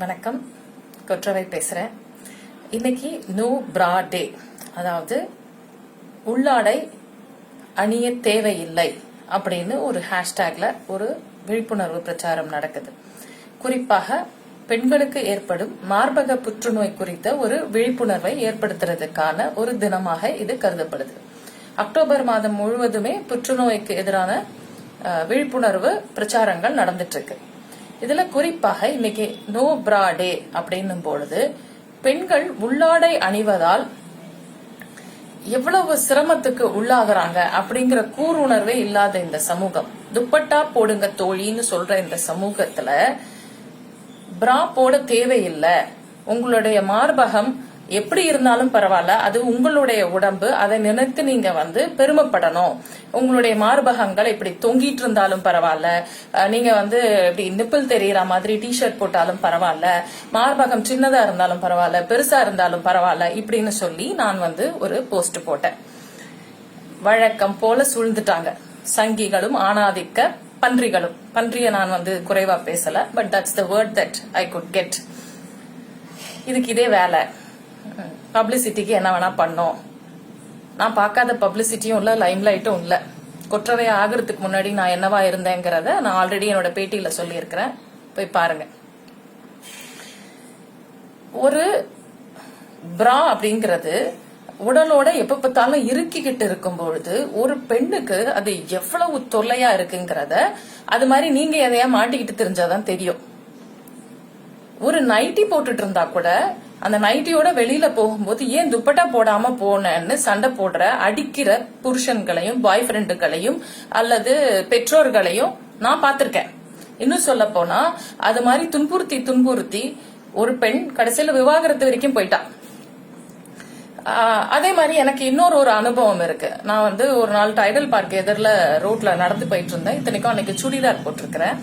வணக்கம், கொற்றவை பேசுறேன். இன்னைக்கு நோ பிரா டே, அதாவது உள்ளாடை அணிய தேவையில்லை அப்படின்னு ஒரு ஹேஷ்டேக்ல ஒரு விழிப்புணர்வு பிரச்சாரம் நடக்குது. குறிப்பாக பெண்களுக்கு ஏற்படும் மார்பக புற்றுநோய் குறித்த ஒரு விழிப்புணர்வை ஏற்படுத்துறதுக்கான ஒரு தினமாக இது கருதப்படுது. அக்டோபர் மாதம் முழுவதுமே புற்றுநோய்க்கு எதிரான விழிப்புணர்வு பிரச்சாரங்கள் நடந்துட்டு இருக்கு. இதுல குறிப்பாக இன்னைக்கு நோ பிரா டே அப்படின்னும் பொழுது பெண்கள் உள்ளாடை அணிவதால் எவ்வளவு சிரமத்துக்கு உள்ளாகிறாங்க அப்படிங்கிற கூருணர்வே இல்லாத இந்த சமூகம், துப்பட்டா போடுங்க தோழின்னு சொல்ற இந்த சமூகத்துல பிரா போட தேவையில்லை, உங்களுடைய மார்பகம் எப்படி இருந்தாலும் பரவாயில்ல, அது உங்களுடைய உடம்பு, அதை நினைத்து நீங்க பெருமைப்படணும். உங்களுடைய மார்பகங்கள் இப்படி தொங்கிட்டு இருந்தாலும் பரவாயில்ல, நீங்க இப்படி நிப்பிள் தெரியற மாதிரி டிஷர்ட் போட்டாலும் பரவாயில்ல, மார்பகம் சின்னதா இருந்தாலும் பரவாயில்ல, பெருசா இருந்தாலும் பரவாயில்ல இப்படின்னு சொல்லி நான் ஒரு போஸ்ட் போட்டேன். வழக்கம் போல சூழ்ந்துட்டாங்க சங்கிகளும் ஆணாதிக்க பன்றிகளும். பன்றிய நான் குறைவா பேசல, but that's the word that I could get. இதுக்கு இதே வேலை, பப்ளிசிட்டிக்கு என்ன வேணா பண்ணோம். நான் பார்க்காத பப்ளிசிட்டியும் இல்ல, லைம் லைட்டும் இல்ல. கொற்றவை ஆகிறதுக்கு முன்னாடி நான் என்னவா இருந்தேங்கிறத நான் ஆல்ரெடி என்னோட பேட்டியில சொல்லி இருக்கிறேன், போய் பாருங்க. ஒரு பிரா அப்படிங்கிறது உடலோட எப்ப பார்த்தாலும் இறுக்கிக்கிட்டு இருக்கும் பொழுது ஒரு பெண்ணுக்கு அது எவ்வளவு தொல்லையா இருக்குங்கிறத, அது மாதிரி நீங்க எதையா மாட்டிக்கிட்டு தெரிஞ்சாதான் தெரியும். ஒரு நைட்டி போட்டுட்டு இருந்தா கூட அந்த நைட்டியோட வெளியில போகும்போது ஏன் துப்பட்டா போடாம போனேன்னு சண்டை போடுற, அடிக்கிற புருஷன்களையும் பாய் ஃப்ரெண்டுகளையும் அல்லது பெற்றோர்களையும் நான் பார்த்திருக்கேன். இன்னும் சொல்ல போனா அது மாதிரி துன்புறுத்தி ஒரு பெண் கடைசியில விவாகரத்து வரைக்கும் போயிட்டா. அதே மாதிரி எனக்கு இன்னொரு அனுபவம் இருக்கு. நான் ஒரு நாள் டைடல் பார்க் எதிரில ரோட்ல நடந்து போயிட்டு இருந்தேன். இத்தனைக்கும் அன்னைக்கு சுடிதார் போட்டிருக்கிறேன்,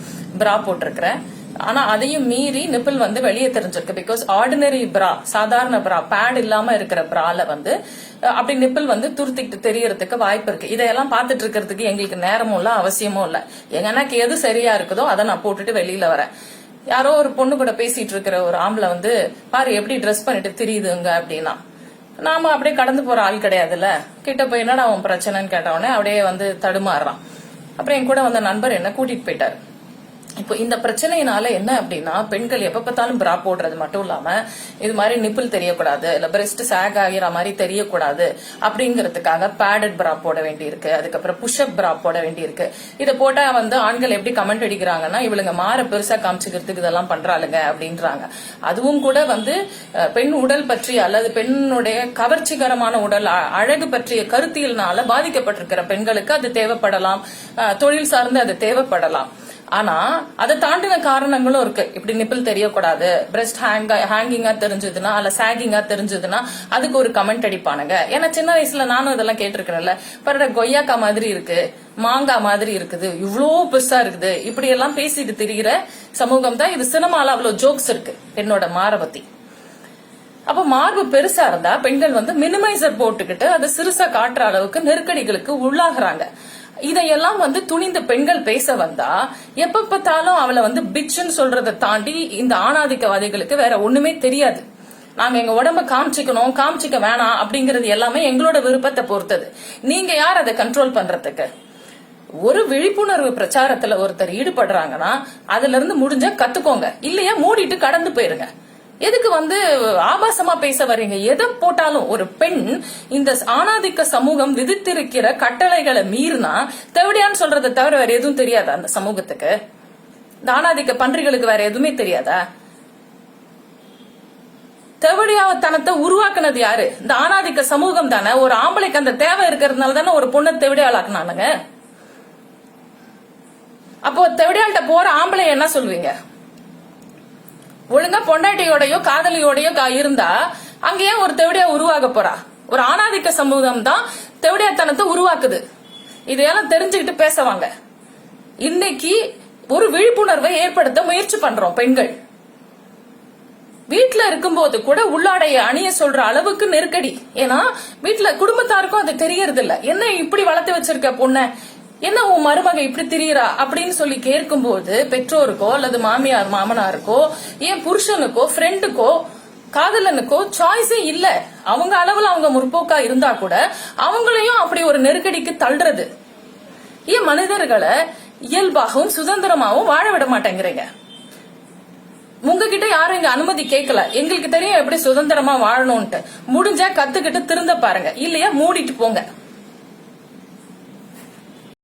பிரா போட்டிருக்கிறேன். ஆனா அதையும் மீறி நிப்பிள் வெளியே தெரிஞ்சிருக்கு. பிகாஸ் ஆர்டினரி பிரா, சாதாரண பிரா, பேட் இல்லாம இருக்கிற பிரால அப்படி நிப்பிள் துருத்திட்டு தெரியறதுக்கு வாய்ப்பு இருக்கு. இதையெல்லாம் பாத்துட்டு இருக்கிறதுக்கு எங்களுக்கு நேரமும் இல்ல, அவசியமும் இல்ல. எனக்கு எது சரியா இருக்குதோ அதை நான் போட்டுட்டு வெளியில வரேன். யாரோ ஒரு பொண்ணு கூட பேசிட்டு இருக்கிற ஒரு ஆம்பளை பாரு எப்படி ட்ரெஸ் பண்ணிட்டு தெரியுதுங்க அப்படின்னா, நாம அப்படியே கடந்து போற ஆள் கிடையாதுல்ல. கிட்ட போய் என்னடா அவன் பிரச்சனைன்னு கேட்டவொடனே அப்படியே தடுமாறுறான். அப்புறம் என் கூட வந்த நண்பர் என்ன கூட்டிட்டு போயிட்டாரு. இப்போ இந்த பிரச்சனையினால என்ன அப்படின்னா, பெண்கள் எப்ப பார்த்தாலும் பிரா போடுறது மட்டும் இல்லாம இது மாதிரி நிப்பிள் தெரியக்கூடாது, இல்ல பிரெஸ்ட் சாக் ஆகிற மாதிரி தெரியக்கூடாது அப்படிங்கறதுக்காக பேடட் பிரா போட வேண்டி இருக்கு. அதுக்கப்புறம் புஷ்அப் பிரா போட வேண்டி இருக்கு. இதை போட்டா ஆண்கள் எப்படி கமெண்ட் அடிக்கிறாங்கன்னா, இவளுங்க மாற பெருசா காமிச்சுக்கிறதுக்கு இதெல்லாம் பண்றாளுங்க அப்படின்றாங்க. அதுவும் கூட பெண் உடல் பற்றி அல்லது பெண்ணுடைய கவர்ச்சிகரமான உடல் அழகு பற்றிய கருத்தியல்னால பாதிக்கப்பட்டிருக்கிற பெண்களுக்கு அது தேவைப்படலாம், தொழில் சார்ந்து அது தேவைப்படலாம். ஆனா அதை தாண்டின காரணங்களும் இருக்கு. இப்படி நிப்பிள் தெரியக்கூடாது, பிரெஸ்ட் ஹேங்கிங்கா தெரிஞ்சதுன்னா அல்ல சாகிங்கா தெரிஞ்சதுன்னா அதுக்கு ஒரு கமெண்ட் அடிப்பானுங்க. ஏன்னா சின்ன வயசுல நானும் இதெல்லாம் கேட்டிருக்கிறேன்ல, பரட கொய்யாக்கா மாதிரி இருக்கு, மாங்காய் மாதிரி இருக்குது, இவ்வளோ பெருசா இருக்குது, இப்படி எல்லாம் பேசிட்டு திரிகிற சமூகம் தான் இது. சினிமால அவ்வளவு ஜோக்ஸ் இருக்கு பெண்ணோட மாரபத்தி. அப்ப மார்பு பெருசா இருந்தா பெண்கள் மினிமைசர் போட்டுக்கிட்டு அதை சிறுசா காட்டுற அளவுக்கு நெருக்கடிகளுக்கு உள்ளாகிறாங்க. இதையெல்லாம் துணிந்த பெண்கள் பேச வந்தா எப்ப பார்த்தாலும் அவளை பிச்சுன்னு சொல்றதை தாண்டி இந்த ஆணாதிக்கவாதிகளுக்கு வேற ஒண்ணுமே தெரியாது. நாங்க எங்க உடம்ப காமிச்சிக்கணும், காமிச்சிக்க வேணாம் அப்படிங்கறது எல்லாமே எங்களோட விருப்பத்தை பொறுத்தது. நீங்க யார் அதை கண்ட்ரோல் பண்றதுக்கு? ஒரு விழிப்புணர்வு பிரச்சாரத்துல ஒருத்தர் ஈடுபடுறாங்கன்னா அதுல இருந்து முடிஞ்ச கத்துக்கோங்க, இல்லையா மூடிட்டு கடந்து போயிருங்க. எதுக்கு ஆபாசமா பேச வர்றீங்க? எதை போட்டாலும் ஒரு பெண் இந்த ஆணாதிக்க சமூகம் விதித்திருக்கிற கட்டளைகளை மீறினா தேவடியான்னு சொல்றதை தவிர வேற எதுவும் தெரியாதா அந்த சமூகத்துக்கு? இந்த ஆணாதிக்க பன்றிகளுக்கு வேற எதுவுமே தெரியாதா? தேவடியாவத்தனத்தை உருவாக்குனது யாரு? இந்த ஆணாதிக்க சமூகம் தானே. ஒரு ஆம்பளைக்கு அந்த தேவை இருக்கிறதுனால தானே ஒரு பொண்ணை தேவடியாளாக்குனானுங்க. அப்போ தேவடியாள்கிட்ட போற ஆம்பளை என்ன சொல்லுவீங்க? ஒழுங்கா பொண்டாட்டியோடயோ காதலியோடயோ இருந்தா அங்கேயே ஒரு தெவடியா உருவாக போறா? ஒரு ஆணாதிக்க சமூகம் தான் தெவடியாத்தனத்தை உருவாக்குது. இதையெல்லாம் தெரிஞ்சுக்கிட்டு பேசவாங்க. இன்னைக்கு ஒரு விழிப்புணர்வை ஏற்படுத்த முயற்சி பண்றோம். பெண்கள் வீட்டுல இருக்கும்போது கூட உள்ளாடைய அணிய சொல்ற அளவுக்கு நெருக்கடி. ஏன்னா வீட்டுல குடும்பத்தாருக்கும் அது தெரியறது இல்ல. என்ன இப்படி வளர்த்து வச்சிருக்க பொண்ண, என்ன உன் மருமக இப்படி திரியறா அப்படின்னு சொல்லி கேட்கும்போது பெற்றோருக்கோ அல்லது மாமியார் மாமனாருக்கோ ஏன் புருஷனுக்கோ ஃப்ரெண்டுக்கோ காதலனுக்கோ சாய்ஸே இல்ல. அவங்க அளவுல அவங்க முற்போக்கா இருந்தா கூட அவங்களையும் அப்படி ஒரு நெருக்கடிக்கு தள்ளுறது. ஏன் மனிதர்களை இயல்பாகவும் சுதந்திரமாகவும் வாழ விட மாட்டேங்கிறீங்க? உங்ககிட்ட யாரும் இங்க அனுமதி கேட்கல. எங்களுக்கு தெரியும் எப்படி சுதந்திரமா வாழணும்ட்டு. முடிஞ்சா கத்துக்கிட்டு திருந்த பாருங்க, இல்லையா மூடிட்டு போங்க.